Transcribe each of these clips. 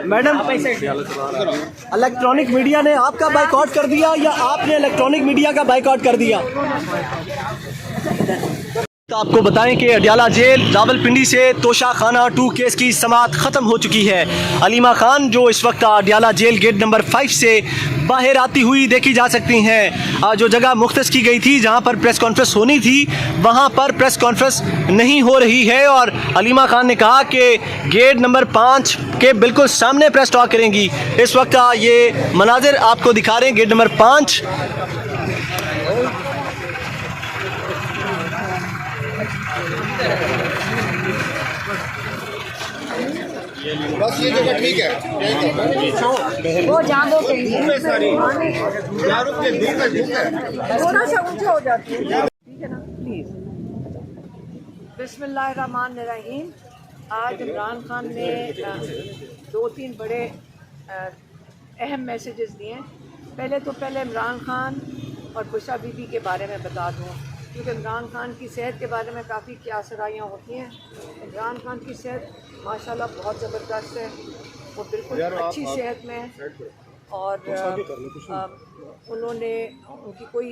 Madam, electronic media ने आपका boycott कर दिया या आपने इलेक्ट्रॉनिक मीडिया का बाइकआउट कर दिया? तो आपको बताएं कि अडियाला जेल रावलपिंडी से तोशा खाना 2 केस की समाअत ख़त्म हो चुकी है। अलीमा खान जो इस वक्त अडियाला जेल गेट नंबर 5 से बाहर आती हुई देखी जा सकती हैं। जो जगह मुख्तस की गई थी जहां पर प्रेस कॉन्फ्रेंस होनी थी वहां पर प्रेस कॉन्फ्रेंस नहीं हो रही है और अलीमा खान ने कहा कि गेट नंबर 5 के बिल्कुल सामने प्रेस टॉक करेंगी। इस वक्त ये मनाजिर आपको दिखा रहे हैं गेट नंबर 5। बस ये जगह ठीक है, वो जान दो थोड़ा सा ऊंचा हो जाती है, ठीक है ना, प्लीज। बिस्मिल्लाहिर्रहमानिर्रहीम। आज इमरान खान ने 2-3 बड़े अहम मैसेजेस दिए। पहले इमरान खान और बुशरा बीबी के बारे में बता दूँ, क्योंकि इमरान खान की सेहत के बारे में काफ़ी क्यासराइयाँ होती हैं। इमरान खान की सेहत माशाल्लाह बहुत ज़बरदस्त है, वो बिल्कुल अच्छी सेहत में है और उनकी कोई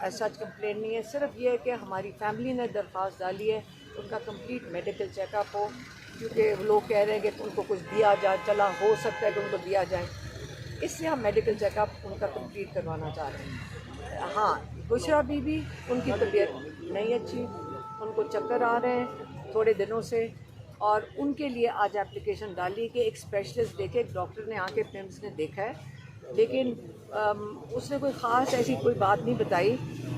ऐसा कंप्लेन नहीं है। सिर्फ ये है कि हमारी फैमिली ने दरख्वास्त डाली है उनका कंप्लीट मेडिकल चेकअप हो, क्योंकि लोग कह रहे हैं कि उनको कुछ दिया जाए, चला हो सकता है कि उनको दिया जाए, इससे हम मेडिकल चेकअप उनका कंप्लीट करवाना चाह रहे हैं। हाँ, बुशरा बीबी उनकी तबीयत नहीं अच्छी, उनको चक्कर आ रहे हैं थोड़े दिनों से और उनके लिए आज एप्लीकेशन डाली कि एक स्पेशलिस्ट देखे। एक डॉक्टर ने आके पिम्स ने देखा है, लेकिन उसने कोई ख़ास ऐसी कोई बात नहीं बताई,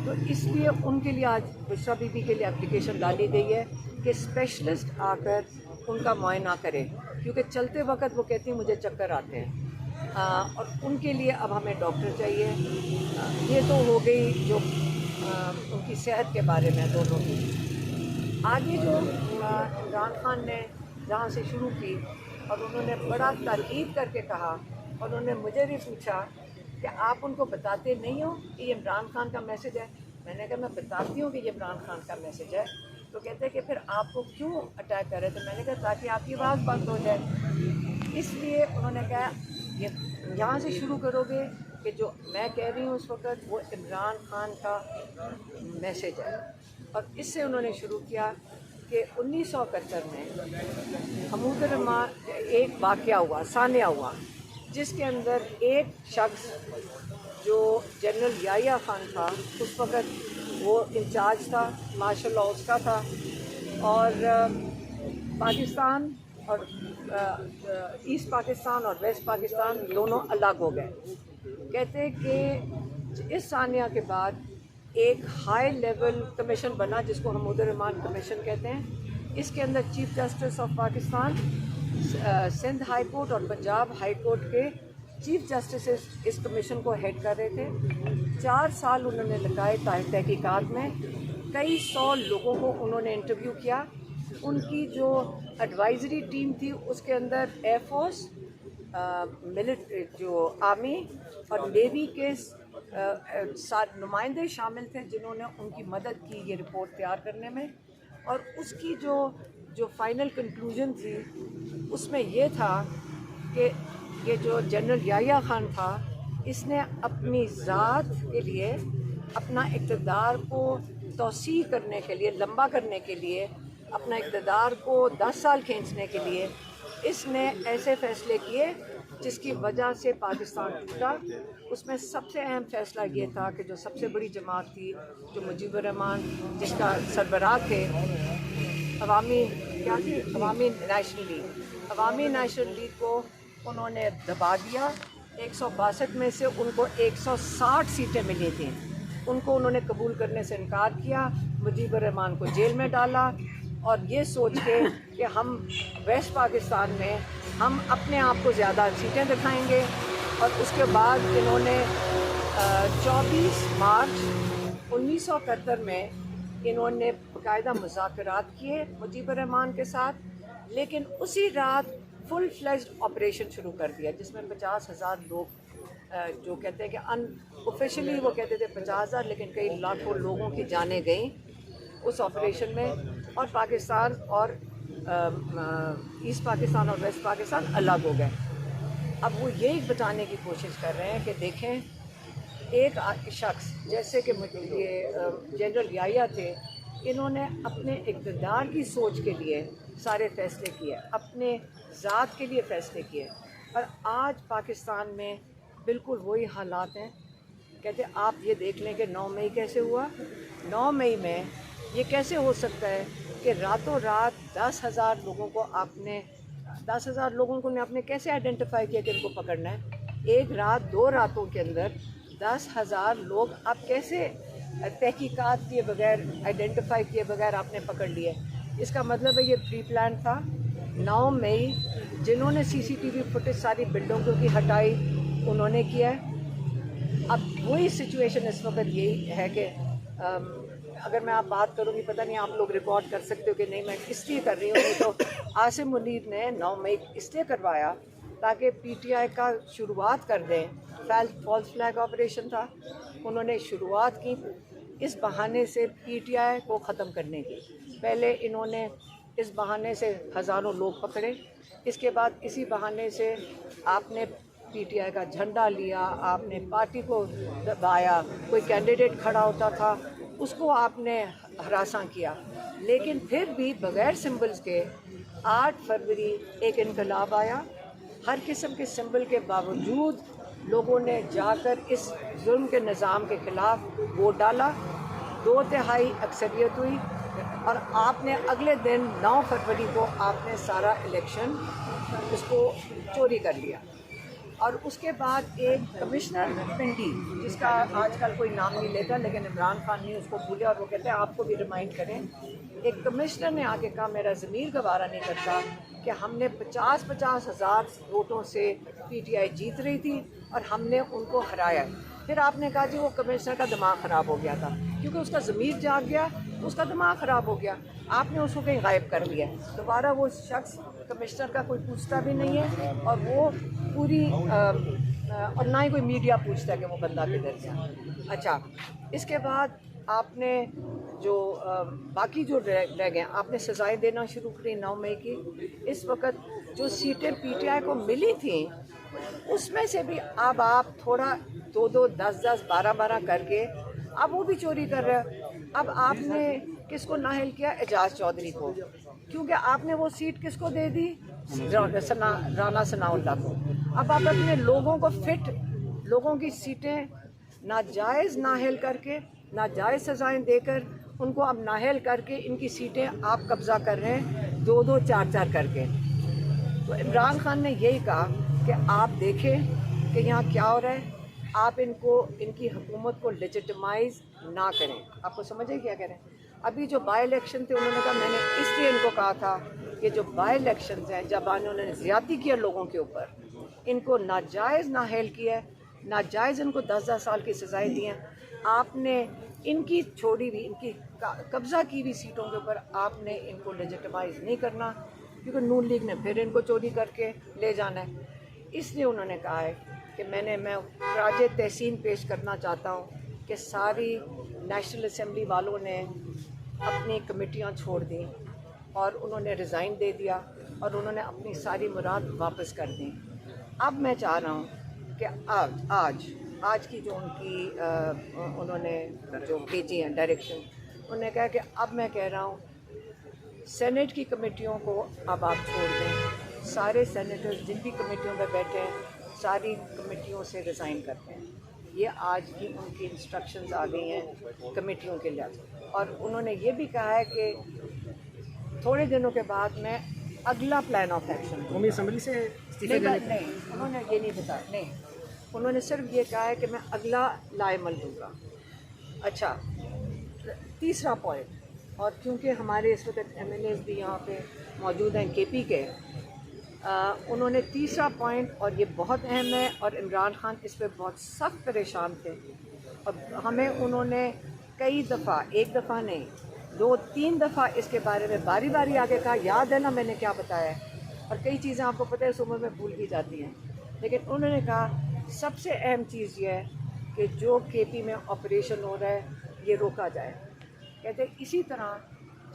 तो इसलिए उनके लिए आज बुशरा बीबी के लिए एप्लीकेशन डाली गई है कि स्पेशलिस्ट आकर उनका मुआयना करे, क्योंकि चलते वक्त वो कहती हैं मुझे चक्कर आते हैं और उनके लिए अब हमें डॉक्टर चाहिए। ये तो हो गई जो उनकी सेहत के बारे में दोनों की। आगे जो इमरान खान ने जहाँ से शुरू की और उन्होंने बड़ा ताकीद करके कहा और उन्होंने मुझे भी पूछा कि आप उनको बताते नहीं हो कि ये इमरान खान का मैसेज है। मैंने कहा मैं बताती हूँ कि ये इमरान खान का मैसेज है। तो कहते हैं कि फिर आपको क्यों अटैक कर रहे थे? मैंने कहा ताकि आपकी आवाज़ बंद हो जाए। इसलिए उन्होंने कहा ये यहाँ से शुरू करोगे कि जो मैं कह रही हूँ उस वक़्त वो इमरान खान का मैसेज है। और इससे उन्होंने शुरू किया कि 1971 में हमूदुर्रहमान एक वाक़या हुआ, सानिया हुआ, जिसके अंदर एक शख्स जो जनरल याहिया खान था उस वक़्त वो इंचार्ज था, मार्शल लॉ उसका था और पाकिस्तान और ईस्ट पाकिस्तान और वेस्ट पाकिस्तान दोनों अलग हो गए। कहते कि इस सानिया के बाद एक हाई लेवल कमीशन बना जिसको हमूदुर्रहमान कमीशन कहते हैं। इसके अंदर chief justice of Pakistan, Sindh high court और पंजाब हाई कोर्ट के चीफ जस्टिस इस कमीशन को हेड कर रहे थे। 4 साल उन्होंने लगाए तहकीकात में, कई 100 लोगों को उन्होंने इंटरव्यू किया। उनकी जो एडवाइजरी टीम थी उसके अंदर एयरफोर्स, जो आर्मी और नेवी के नुमाइंदे शामिल थे जिन्होंने उनकी मदद की ये रिपोर्ट तैयार करने में। और उसकी जो फाइनल कंक्लूजन थी उसमें ये था कि ये जो जनरल याहिया खान था इसने अपनी ज़ात के लिए, अपना इक़्तिदार को तौसी करने के लिए, लंबा करने के लिए, अपना इक़्तिदार को 10 साल खींचने के लिए इसने ऐसे फ़ैसले किए जिसकी वजह से पाकिस्तान टूटा। उसमें सबसे अहम फ़ैसला ये था कि जो सबसे बड़ी जमात थी, जो मुजीबुर रहमान जिसका सरबराह थे, अवामी नेशनल लीग, अवामी नेशनल लीग को उन्होंने दबा दिया। 162 में से उनको 160 सीटें मिली थी, उनको उन्होंने कबूल करने से इनकार किया। मुजीबुर रहमान को जेल में डाला और ये सोच के कि हम वेस्ट पाकिस्तान में हम अपने आप को ज़्यादा सीटें दिखाएंगे। और उसके बाद इन्होंने 24 मार्च 1971 में इन्होंने बाकायदा मुज़ाकरात किए मुजीबुर रहमान के साथ, लेकिन उसी रात फुल फ्लेज्ड ऑपरेशन शुरू कर दिया जिसमें 50,000 लोग, जो कहते हैं कि अनऑफिशियली वो कहते थे 50,000, लेकिन कई लाखों लोगों की जानें गई उस ऑपरेशन में। और पाकिस्तान और ईस्ट पाकिस्तान और वेस्ट पाकिस्तान अलग हो गए। अब वो यही बताने की कोशिश कर रहे हैं कि देखें एक शख्स जैसे कि ये जनरल याहिया थे, इन्होंने अपने इक़्तिदार की सोच के लिए सारे फ़ैसले किए, अपने ज़ात के लिए फ़ैसले किए, और आज पाकिस्तान में बिल्कुल वही हालात हैं। कहते आप ये देख लें कि 9 मई कैसे हुआ। 9 मई में ये कैसे हो सकता है कि रातों रात 10,000 लोगों को आपने 10,000 लोगों को आपने कैसे आइडेंटिफाई किया कि इनको पकड़ना है। एक रात 2 रातों के अंदर 10,000 लोग आप कैसे तहकीकात किए बगैर, आइडेंटिफाई किए बगैर आपने पकड़ लिए। इसका मतलब है ये प्री प्लान था। 9 मई जिन्होंने CCTV फुटेज सारी बिल्डिंगों की हटाई उन्होंने किया है। अब वही सिचुएशन इस वक्त यही है कि अगर मैं आप बात करूँगी, पता नहीं आप लोग रिकॉर्ड कर सकते हो कि नहीं, मैं इसलिए कर रही हूँ। नहीं तो आसिम मुनीर ने 9 मई इसलिए करवाया ताकि PTI का शुरुआत कर दें। फॉल्स फ्लैग ऑपरेशन था, उन्होंने शुरुआत की इस बहाने से PTI को ख़त्म करने की। पहले इन्होंने इस बहाने से हज़ारों लोग पकड़े, इसके बाद इसी बहाने से आपने PTI का झंडा लिया, आपने पार्टी को दबाया, कोई कैंडिडेट खड़ा होता था उसको आपने हरासा किया। लेकिन फिर भी बग़ैर सिंबल्स के 8 फरवरी एक इनकलाब आया। हर किस्म के सिंबल के बावजूद लोगों ने जाकर इस जुल्म के निज़ाम के ख़िलाफ़ वोट डाला। 2/3 अक्सरियत हुई और आपने अगले दिन 9 फरवरी को आपने सारा इलेक्शन उसको चोरी कर लिया। और उसके बाद एक कमिश्नर पिंडी, जिसका आजकल कोई नाम नहीं लेता, लेकिन इमरान खान ने उसको भूला और वो कहते हैं आपको भी रिमाइंड करें। एक कमिश्नर ने आके कहा मेरा ज़मीर गवारा नहीं करता कि हमने 50-50 हज़ार वोटों से PTI जीत रही थी और हमने उनको हराया। फिर आपने कहा जी वो कमिश्नर का दिमाग ख़राब हो गया था, क्योंकि उसका ज़मीर जाग गया, उसका दिमाग ख़राब हो गया, आपने उसको कहीं गायब कर दिया। दोबारा वो शख्स कमिश्नर का कोई पूछता भी नहीं है और वो पूरी और ना ही कोई मीडिया पूछता है कि वो बंदा किधर गया। अच्छा, इसके बाद आपने जो बाकी जो रह गए आपने सज़ाएँ देना शुरू करी 9 मई की। इस वक्त जो सीटें PTI को मिली थी उसमें से भी अब आप थोड़ा 2-2, 10-10, 12-12 करके अब वो भी चोरी कर रहे हैं। अब आपने किसको नाअहल किया? एजाज चौधरी को, क्योंकि आपने वो सीट किसको दे दी? राना सनाउल्लाह को। अब आप अपने लोगों को लोगों की सीटें नाजायज़ नाअहल करके, नाजायज़ सज़ाएँ देकर उनको अब नाअहल करके इनकी सीटें आप कब्ज़ा कर रहे हैं 2-2, 4-4 करके। तो इमरान खान ने यही कहा कि आप देखें कि यहाँ क्या हो रहा है, आप इनकी हुकूमत को लेजिटिमाइज़ ना करें। आपको समझे क्या कह रहे हैं? अभी जो बाई इलेक्शन थे उन्होंने कहा मैंने इसलिए इनको कहा था कि जो बाई इलेक्शंस हैं जब उन्होंने ज़्यादती किया लोगों के ऊपर, इनको नाजायज़ नाअहल किया, नाजायज़ इनको 10-10 साल की सज़ाएँ दी हैं। आपने इनकी छोड़ी हुई, इनकी कब्ज़ा की हुई सीटों के ऊपर आपने इनको लेजिटिमाइज़ नहीं करना, क्योंकि नून लीग ने फिर इनको चोरी करके ले जाना है। इसलिए उन्होंने कहा है कि मैं खराज तहसीन पेश करना चाहता हूँ कि सारी नेशनल असम्बली वालों ने अपनी कमेटियाँ छोड़ दी और उन्होंने रिज़ाइन दे दिया और उन्होंने अपनी सारी मुराद वापस कर दी। अब मैं चाह रहा हूँ कि आज की जो उनकी उन्होंने जो भेजी हैं डायरेक्शन, उन्होंने कहा कि अब मैं कह रहा हूँ सेनेट की कमेटियों को अब आप छोड़ दें। सारे सेनेटर्स जिन भी कमेटियों में बैठे हैं सारी कमेटियों से रिज़ाइन करते हैं। ये आज की उनकी इंस्ट्रक्शंस आ गई हैं कमेटियों के लिए। और उन्होंने ये भी कहा है कि थोड़े दिनों के बाद मैं अगला प्लान ऑफ एक्शन कौमी असम्बली से नहीं, उन्होंने ये नहीं बताया। नहीं, उन्होंने सिर्फ ये कहा है कि मैं अगला लाएमल दूँगा। अच्छा, तीसरा पॉइंट, और क्योंकि हमारे इस वक्त MLAs भी यहाँ पे मौजूद हैं KP के, उन्होंने तीसरा पॉइंट, और ये बहुत अहम है और इमरान खान इस पर बहुत सख्त परेशान थे और हमें उन्होंने कई दफ़ा, एक दफ़ा नहीं 2-3 दफ़ा इसके बारे में बारी बारी आगे कहा। याद है ना मैंने क्या बताया है? और कई चीज़ें आपको पता है इस उम्र में भूल भी जाती हैं। लेकिन उन्होंने कहा सबसे अहम चीज़ ये है कि जो KP में ऑपरेशन हो रहा है ये रोका जाए। कहते इसी तरह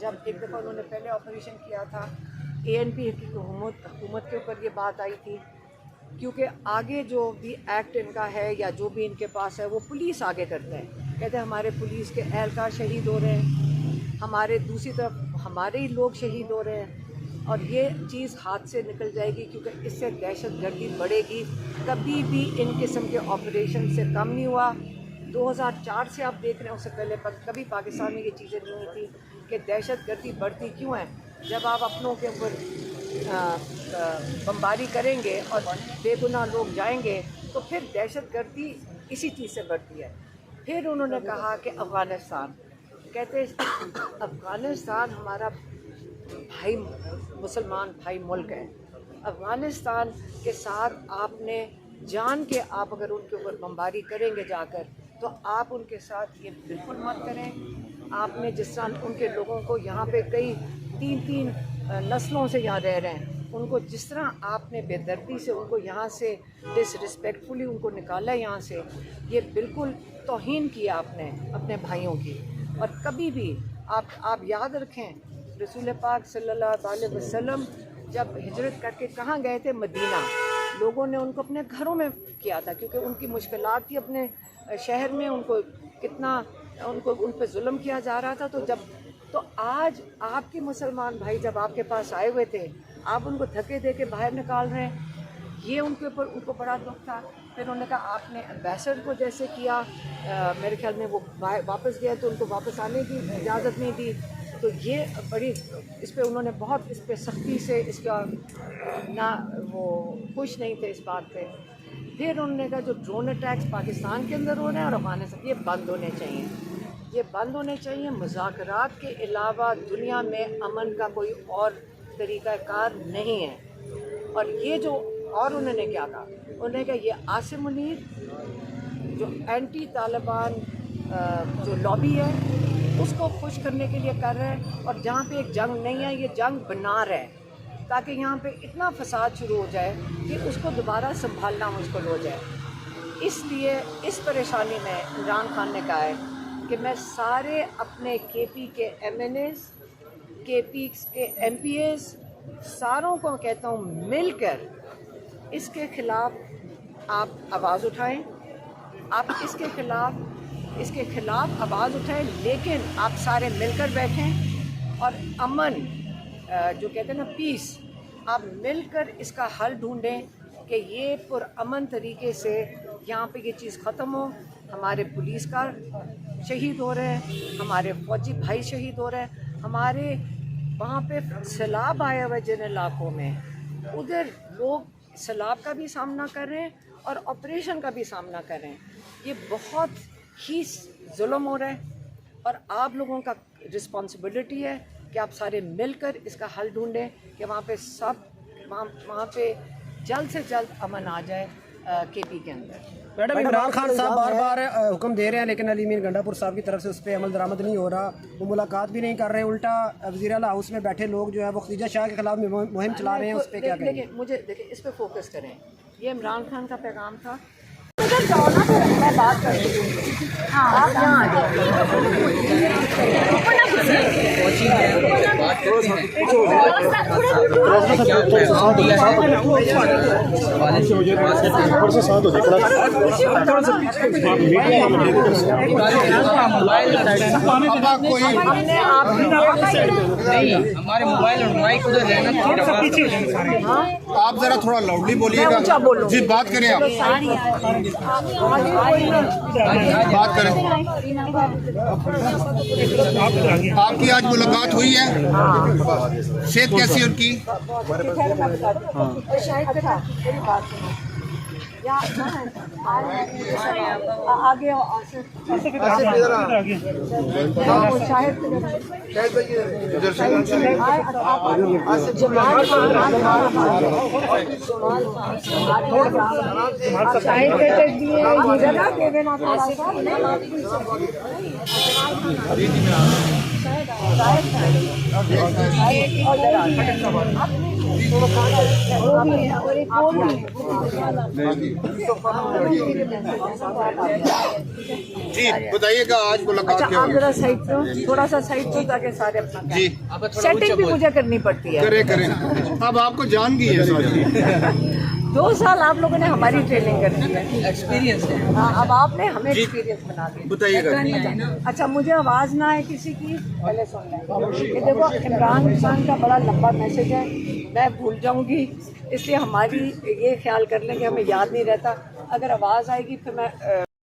जब एक दफ़ा उन्होंने पहले ऑपरेशन किया था ANP की हुकूमत के ऊपर ये बात आई थी, क्योंकि आगे जो भी एक्ट इनका है या जो भी इनके पास है वो पुलिस आगे करता है। कहते हैं हमारे पुलिस के एहलकार शहीद हो रहे हैं, हमारे दूसरी तरफ हमारे ही लोग शहीद हो रहे हैं, और ये चीज़ हाथ से निकल जाएगी, क्योंकि इससे दहशतगर्दी बढ़ेगी। कभी भी इन किस्म के ऑपरेशन से कम नहीं हुआ। 2004 से आप देख रहे हैं, उससे पहले कभी पाकिस्तान में ये चीज़ें नहीं हुई थी कि दहशतगर्दी बढ़ती क्यों है। जब आप अपनों के ऊपर बमबारी करेंगे और बेगुनाह लोग जाएंगे तो फिर दहशतगर्दी इसी चीज़ से बढ़ती है। फिर उन्होंने कहा कि अफ़गानिस्तान, कहते अफ़गानिस्तान हमारा भाई मुसलमान भाई मुल्क है। अफ़गानिस्तान के साथ आपने जान के आप अगर उनके ऊपर बमबारी करेंगे जाकर, तो आप उनके साथ ये बिल्कुल मत करें। आपने जिस तरह उनके लोगों को यहाँ पे कई 3-3 नस्लों से यहाँ रह रहे हैं, उनको जिस तरह आपने बेदर्दी से उनको यहाँ से डिसरिस्पेक्टफुली उनको निकाला यहाँ से, ये बिल्कुल तौहीन किया आपने अपने भाइयों की। और कभी भी आप याद रखें, रसूल पाक सल्लल्लाहु अलैहि वसल्लम जब हिजरत करके कहाँ गए थे? मदीना। लोगों ने उनको अपने घरों में किया था, क्योंकि उनकी मुश्किलात थी अपने शहर में, उनको कितना उन पर जुल्म किया जा रहा था। तो आज आपके मुसलमान भाई जब आपके पास आए हुए थे, आप उनको धक्के दे के बाहर निकाल रहे हैं, ये उनके ऊपर उनको बड़ा दुख था। फिर उन्होंने कहा आपने एम्बेसडर को जैसे किया, मेरे ख्याल में वो वापस गया तो उनको वापस आने की इजाज़त नहीं दी। तो ये बड़ी इस पे उन्होंने बहुत इस पे सख्ती से इसका ना वो खुश नहीं थे इस बात पे। फिर उन्होंने कहा जो ड्रोन अटैक्स पाकिस्तान के अंदर हो रहे हैं और अफगानिस्तान, ये बंद होने चाहिए, ये बंद होने चाहिए। मुज़ाकरात के अलावा दुनिया में अमन का कोई और तरीक़ाकार नहीं है। और ये जो और उन्होंने क्या कहा, उन्होंने कहा ये आसिम मुनीर जो एंटी तालिबान जो लॉबी है उसको खुश करने के लिए कर रहे हैं, और जहाँ पे एक जंग नहीं है ये जंग बना रहे हैं ताकि यहाँ पे इतना फसाद शुरू हो जाए कि उसको दोबारा संभालना मुश्किल हो जाए। इसलिए इस परेशानी में इमरान खान ने कहा है कि मैं सारे अपने KP के MNAs, KP के MPAs सारों को कहता हूँ मिलकर इसके ख़िलाफ़ आप आवाज़ उठाएं, आप इसके खिलाफ आवाज़ उठाएं, लेकिन आप सारे मिलकर बैठें और अमन जो कहते हैं ना पीस, आप मिलकर इसका हल ढूंढें कि ये पुरअमन तरीके से यहाँ पे ये चीज़ ख़त्म हो। हमारे पुलिसकार शहीद हो रहे हैं, हमारे फौजी भाई शहीद हो रहे हैं, हमारे वहाँ पे सैलाब आया हुआ जिन इलाकों में, उधर लोग सैलाब का भी सामना कर रहे हैं और ऑपरेशन का भी सामना कर रहे हैं। ये बहुत ही जुल्म हो रहा है और आप लोगों का रिस्पॉन्सिबिलिटी है कि आप सारे मिलकर इसका हल ढूंढें कि वहाँ पे जल्द से जल्द अमन आ जाए KP के अंदर। मैडम, इमरान खान साहब बार बार हुक्म दे रहे हैं, लेकिन अली मीर गंडापुर साहब की तरफ से उस पर अमल दरामद नहीं हो रहा, वो मुलाकात भी नहीं कर रहे हैं। उल्टा वज़ीर आला हाउस में बैठे लोग जो है वो खदीजा शाह के खिलाफ मुहिम चला रहे हैं, उस पर क्या कहेंगे? मुझे देखिए, इस पर फोकस करें। ये इमरान खान का पैगाम था। उधर जाओ ना, फिर मैं बात कर रही हूँ। हाँ, आप यहाँ आ हमारे मोबाइल और माइक उधर रहना। आप जरा थोड़ा लाउडली बोलिएगा जी, बात करें आप, बात करें। आपकी आज मुलाकात हुई है, सेहत कैसी है उनकी? आगे और एक वो भी जी बताइएगा आज मुलाकात अच्छा क्या आप हुई? जरा साइड पे हो, थोड़ा सा साइड पे ताकि सारे अपना जी सेटिंग भी मुझे करनी पड़ती है। करें करें अब आपको जान गई है सारी 2 साल आप लोगों ने हमारी ट्रेनिंग कर दी है, एक्सपीरियंस है। हाँ अब आपने हमें एक्सपीरियंस बना दिया। बताइएगा। अच्छा मुझे आवाज़ ना आए किसी की, पहले सुन लें। ये देखो इमरान खान का बड़ा लंबा मैसेज है, मैं भूल जाऊंगी, इसलिए हमारी ये ख्याल कर लें कि हमें याद नहीं रहता। अगर आवाज़ आएगी फिर मैं